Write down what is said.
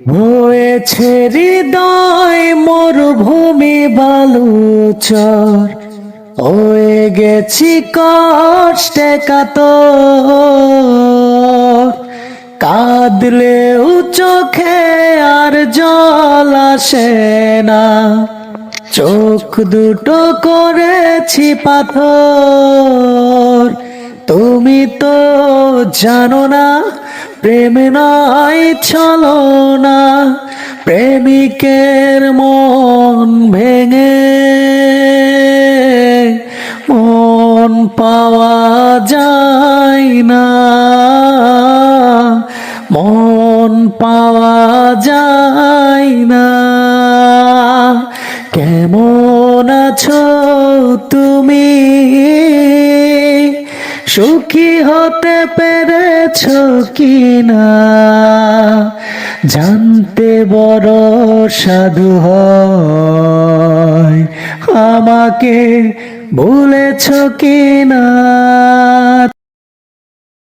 হয়েছে হৃদয় মরুভূমি বালুচর, হয়ে গেছি কষ্টে কাতর। কাঁদলেও চোখে আর জল আসে না, চোখ দুটো করেছি পাথর। তুমি তো জানো না, প্রেম নয় ছলনা, প্রেমিকের মন ভেঙে মন পাওয়া যায় না, মন পাওয়া যায় না। কেমন আছো তুমি? সুখী হতে পেরেছো কিনা? জানতে বড় সাধু হয়, আমাকে ভুলেছো কিনা?